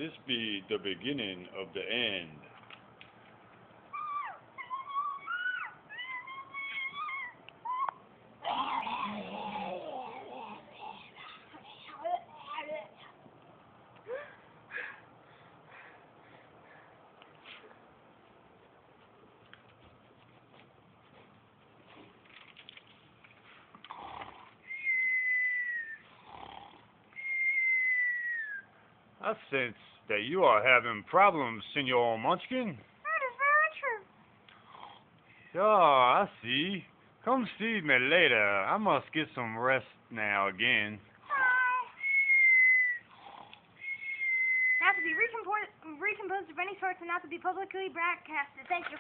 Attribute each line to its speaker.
Speaker 1: this be the beginning of the end. I sense that you are having problems, Senor Munchkin.
Speaker 2: That is very true.
Speaker 1: Sure, I see. Come see me later. I must get some rest now again.
Speaker 2: Not to be recomposed of any sorts and not to be publicly broadcasted. Thank you.